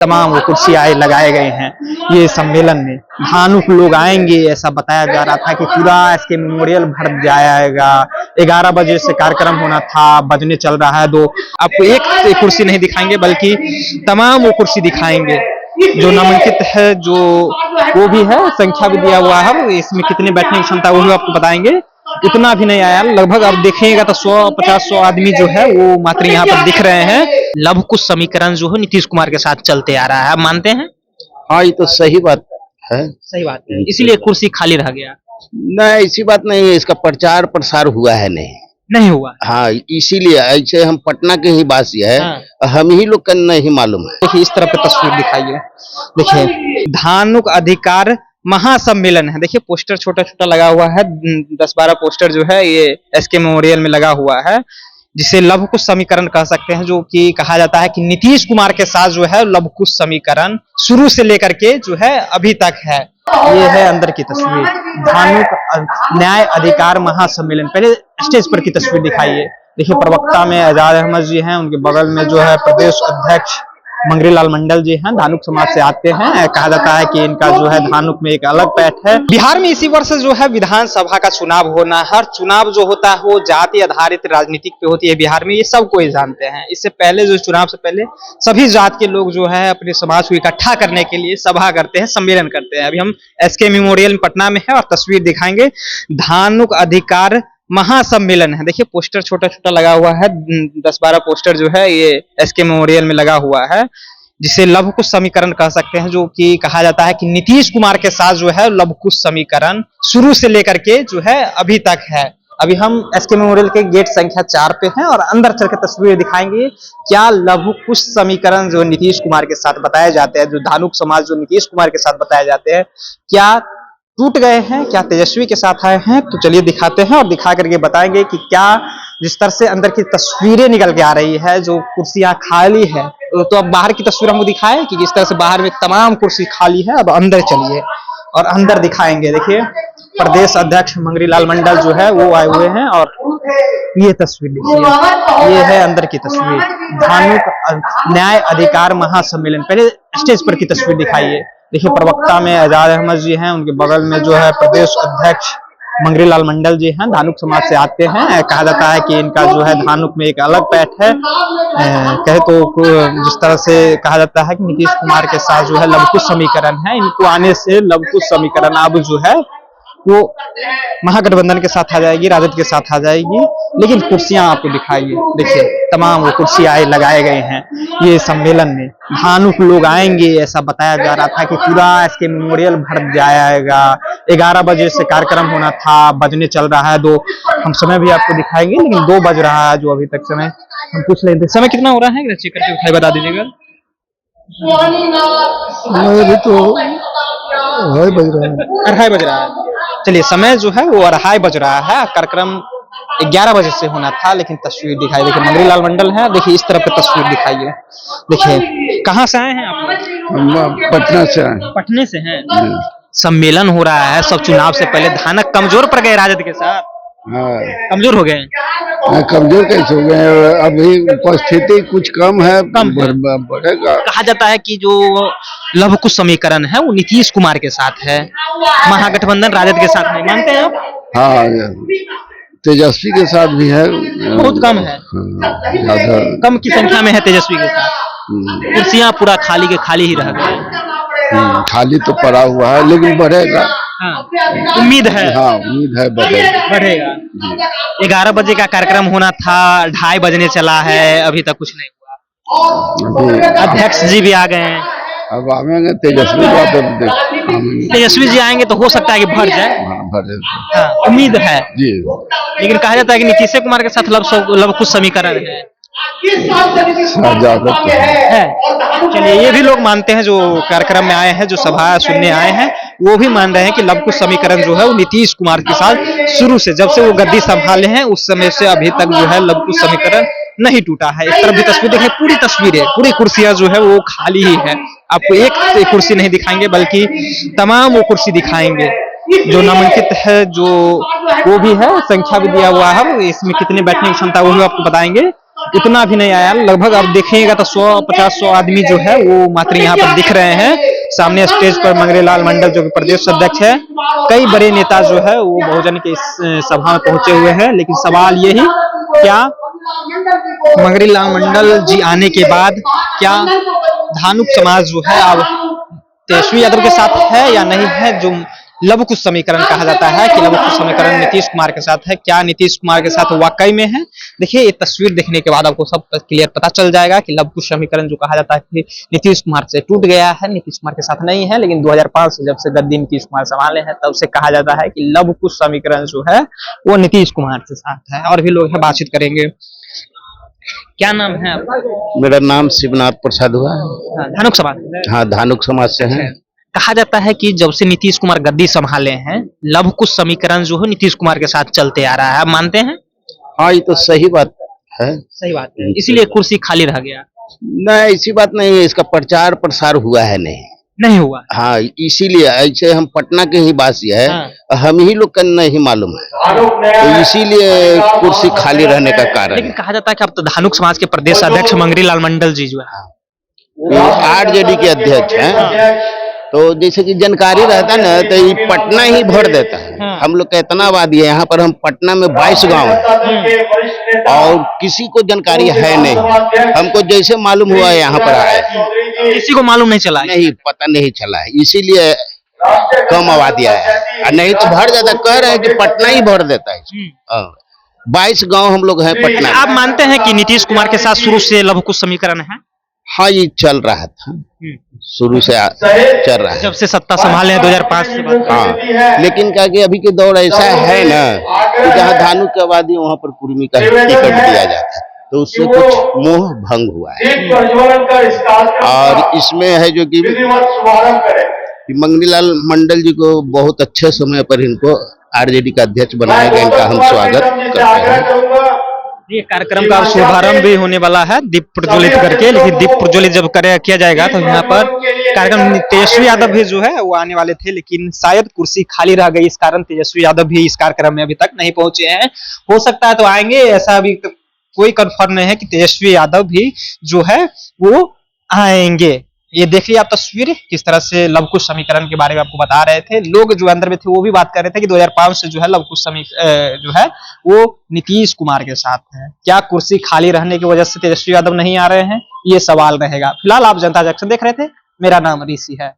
तमाम वो कुर्सियाँ लगाए गए हैं ये सम्मेलन में। भानुक लोग आएंगे ऐसा बताया जा रहा था कि पूरा एसके मेमोरियल भर जाएगा। 11 बजे से कार्यक्रम होना था, बजने चल रहा है 2। आपको एक कुर्सी नहीं दिखाएंगे बल्कि तमाम वो कुर्सी दिखाएंगे जो नामांकित है, जो वो भी है, संख्या भी दिया हुआ है, इसमें कितने बैठने की क्षमता वो भी आपको बताएंगे। इतना भी नहीं आया, लगभग आप देखेंगे तो 100-50 आदमी जो है वो मात्र यहाँ पर दिख रहे हैं। लव कुश समीकरण जो है नीतीश कुमार के साथ चलते आ रहा है, आप मानते हैं? हाँ, ये तो सही बात है। सही बात है, इसीलिए कुर्सी खाली रह गया। नहीं, ऐसी बात नहीं है, इसका प्रचार प्रसार हुआ है नहीं हुआ। हाँ, इसीलिए ऐसे हम पटना के ही वासी है। हाँ। हम ही लोग का नहीं मालूम है। देखिए इस तरह की तस्वीर दिखाइए, देखिए धानुक अधिकार महासम्मेलन है। देखिए पोस्टर छोटा छोटा लगा हुआ है, 10-12 पोस्टर जो है ये एसके मेमोरियल में लगा हुआ है, जिसे लव कुश समीकरण कह सकते हैं, जो कि कहा जाता है कि नीतीश कुमार के साथ जो है लव कुश समीकरण शुरू से लेकर के जो है अभी तक है। ये है अंदर की तस्वीर, धानुक न्याय अधिकार महासम्मेलन। पहले स्टेज पर की तस्वीर दिखाइए। देखिए प्रवक्ता में आजाद अहमद जी हैं, उनके बगल में जो है प्रदेश अध्यक्ष मंगरीलाल मंडल जी हैं, धानुक समाज से आते हैं। कहा जाता है कि इनका जो है धानुक में एक अलग पैठ है। बिहार में इसी वर्ष जो है विधानसभा का चुनाव होना, हर चुनाव जो होता है वो जाति आधारित राजनीतिक पे होती है बिहार में, ये सब कोई जानते हैं। इससे पहले जो चुनाव से पहले सभी जात के लोग जो है अपने समाज को इकट्ठा करने के लिए सभा करते हैं, सम्मेलन करते हैं। अभी हम एसके मेमोरियल पटना में है और तस्वीर दिखाएंगे, धानुक अधिकार महासम्मेलन है। देखिए पोस्टर छोटा छोटा लगा हुआ है, 10-12 पोस्टर जो है ये एसके मेमोरियल में लगा हुआ है, जिसे लव कुश समीकरण कह सकते हैं, जो कि कहा जाता है कि नीतीश कुमार के साथ जो है लव कुश समीकरण शुरू से लेकर के जो है अभी तक है। अभी हम एसके मेमोरियल के गेट संख्या 4 पे हैं और अंदर चल के तस्वीर दिखाएंगे। क्या लव कुश समीकरण जो नीतीश कुमार के साथ बताए जाते हैं, जो धानुक समाज जो नीतीश कुमार के साथ बताए जाते हैं, क्या टूट गए हैं, क्या तेजस्वी के साथ आए हैं? तो चलिए दिखाते हैं और दिखा करके बताएंगे कि क्या जिस तरह से अंदर की तस्वीरें निकल के आ रही है, जो कुर्सियां खाली है, तो अब बाहर की तस्वीर हमको दिखाएं कि जिस तरह से बाहर में तमाम कुर्सी खाली है। अब अंदर चलिए और अंदर दिखाएंगे। देखिए प्रदेश अध्यक्ष मंगरीलाल मंडल जो है वो आए हुए हैं और ये तस्वीर देखिए, ये है अंदर की तस्वीर, धानुक न्याय अधिकार महासम्मेलन। पहले स्टेज पर की तस्वीर दिखाइए। देखिए प्रवक्ता में आजाद अहमद जी हैं, उनके बगल में जो है प्रदेश अध्यक्ष मंगरीलाल मंडल जी हैं, धानुक समाज से आते हैं। कहा जाता है कि इनका जो है धानुक में एक अलग पैठ है। कहे तो जिस तरह से कहा जाता है कि नीतीश कुमार के साथ जो है लव कुश समीकरण है, इनको आने से लव कुश समीकरण अब जो है वो महागठबंधन के साथ आ जाएगी, राजद के साथ आ जाएगी। लेकिन कुर्सियां आपको दिखाइए, देखिए तमाम वो कुर्सियां लगाए गए हैं ये सम्मेलन में। भानुक लोग आएंगे ऐसा बताया जा रहा था कि पूरा एसके मेमोरियल भर जाएगा। 11 बजे से कार्यक्रम होना था, बजने चल रहा है 2। हम समय भी आपको दिखाएंगे, लेकिन 2 बज रहा है जो अभी तक समय। हम पूछ लेते समय कितना हो रहा है, चेक करके बता दीजिएगा। अभी तो 2:30 बज रहा है। 2:30 बज रहा है। चलिए समय जो है वो 2:30 बज रहा है। कार्यक्रम 11 बजे से होना था, लेकिन तस्वीर दिखाई, देखिए मंगरीलाल मंडल है। देखिए इस तरह की तस्वीर दिखाइए। देखिए कहाँ से आए हैं आप? पटना से आए। पटने से हैं। सम्मेलन हो रहा है, सब चुनाव से पहले धानक कमजोर पड़ गए राजद के साथ। हाँ, कमजोर हो गए। कमजोर कैसे हो गए? अभी उपस्थिति कुछ कम है, बढ़ेगा। कहा जाता है कि जो लव कुश समीकरण है वो नीतीश कुमार के साथ है, महागठबंधन राजद के साथ नहीं। मानते हैं आप? हाँ, तेजस्वी के साथ भी है, बहुत कम है। हाँ, कम की संख्या में है तेजस्वी के साथ। कुर्सियां पूरा खाली के खाली ही रह गए। खाली तो पड़ा हुआ है, लेकिन बढ़ेगा। हाँ, उम्मीद है। हाँ, उम्मीद है बढ़ेगा। 11 बजे का कार्यक्रम होना था, 2:30 बजने चला है, अभी तक कुछ नहीं हुआ। अध्यक्ष जी भी आ गए हैं। अब आएंगे तेजस्वी जी आएंगे तो हो सकता है कि भर जाए। हाँ, उम्मीद है जी। लेकिन कहा जाता है कि नीतीश कुमार के साथ लव कुश समीकरण है। चलिए ये भी लोग मानते हैं, जो कार्यक्रम में आए हैं, जो सभा सुनने आए हैं, वो भी मान रहे हैं कि लव कुश समीकरण जो है वो नीतीश कुमार के साथ शुरू से, जब से वो गद्दी संभाले हैं उस समय से अभी तक जो है लव कुश समीकरण नहीं टूटा है। इस तरफ भी तस्वीर देखें, पूरी तस्वीरें, पूरी कुर्सियां जो है वो खाली ही है। आपको एक कुर्सी नहीं दिखाएंगे बल्कि तमाम वो कुर्सी दिखाएंगे जो नामांकित है, जो वो भी है, संख्या भी दिया हुआ है, इसमें कितने बैठने की क्षमता वो भी आपको बताएंगे। इतना भी नहीं आया, लगभग आप देखिएगा तो 100-50 आदमी जो है वो मात्र यहाँ पर दिख रहे हैं। सामने स्टेज पर मंगरी लाल मंडल जो कि प्रदेश अध्यक्ष है, कई बड़े नेता जो है वो बहुजन के इस सभा में पहुंचे हुए हैं। लेकिन सवाल यही, क्या मंगरी लाल मंडल जी आने के बाद क्या धानुक समाज जो है अब तेजस्वी यादव के साथ है या नहीं है? जो लव कुश समीकरण कहा जाता है कि लव कुश समीकरण नीतीश कुमार के साथ है, क्या नीतीश कुमार के साथ वाकई में है? देखिए ये तस्वीर देखने के बाद आपको सब क्लियर पता चल जाएगा कि लव कुश समीकरण जो कहा जाता है कि नीतीश कुमार से टूट गया है, नीतीश कुमार के साथ नहीं है। लेकिन 2005 से जब से गद्दी नीतीश कुमार संभाले हैं तब से कहा जाता है कि लव कुश समीकरण जो है वो नीतीश कुमार के साथ है। और भी लोग हैं, बातचीत करेंगे। क्या नाम है आपका? मेरा नाम शिवनाथ प्रसाद हुआ है। धानुक समाज? हाँ, धानुक समाज से हैं। कहा जाता है कि जब से नीतीश कुमार गद्दी संभाले हैं लव कुश समीकरण जो है नीतीश कुमार के साथ चलते आ रहा है, मानते हैं? हाँ, ये तो सही बात है। सही बात है, इसीलिए कुर्सी खाली रह गया? नहीं, ऐसी बात नहीं है, इसका प्रचार प्रसार हुआ है नहीं हुआ। हाँ, इसीलिए ऐसे हम पटना के ही वासी है। हाँ। हम ही लोग का नहीं मालूम है, तो इसीलिए कुर्सी खाली रहने का कारण लेकिन है। कहा जाता है कि अब तो धानुक समाज के प्रदेश अध्यक्ष मंगरी लाल मंडल जी जो है वो आरजेडी के अध्यक्ष हैं, तो जैसे कि जानकारी रहता है ना, तो ये पटना ही भर देता है। हाँ। हम लोग का इतना आबादी है यहाँ पर, हम पटना में 22 गांव है और किसी को जानकारी है नहीं। हमको जैसे मालूम हुआ यहाँ पर आए, किसी को मालूम नहीं चला? नहीं, पता नहीं चला है, इसीलिए कम आबादी आया है। नहीं तो भर जाता, कह रहे हैं कि पटना ही भर देता है। 22 गांव हम लोग हैं पटना। आप मानते हैं कि नीतीश कुमार के साथ शुरू से लव कुश समीकरण है? हाँ, ये चल रहा था, शुरू से चल रहा है, जब से सत्ता संभाले हैं 2005 से बाद। हाँ, लेकिन क्या कि अभी के दौर ऐसा है ना कि जहाँ धानुक की आबादी वहाँ पर कुर्मी का टिकट दिया जाता है, तो उससे कुछ मोह भंग हुआ है। और इसमें है जो कि मंगनीलाल मंडल जी को बहुत अच्छे समय पर इनको आरजेडी का अध्यक्ष बनाया गया, इनका हम स्वागत करते हैं। ये कार्यक्रम का शुभारंभ भी होने वाला है दीप प्रज्वलित करके, लेकिन दीप प्रज्वलित जब किया जाएगा तो यहाँ पर कार्यक्रम तेजस्वी यादव भी जो है वो आने वाले थे, लेकिन शायद कुर्सी खाली रह गई, इस कारण तेजस्वी यादव भी इस कार्यक्रम में अभी तक नहीं पहुंचे हैं। हो सकता है तो आएंगे, ऐसा अभी तो कोई कंफर्म नहीं है कि तेजस्वी यादव भी जो है वो आएंगे। ये देखिए आप तस्वीर किस तरह से लव कुश समीकरण के बारे में आपको बता रहे थे। लोग जो अंदर में थे वो भी बात कर रहे थे कि 2005 से जो है लव कुश जो है वो नीतीश कुमार के साथ है। क्या कुर्सी खाली रहने की वजह से तेजस्वी यादव नहीं आ रहे हैं, ये सवाल रहेगा। फिलहाल आप जनता जंक्शन देख रहे थे, मेरा नाम ऋषि है।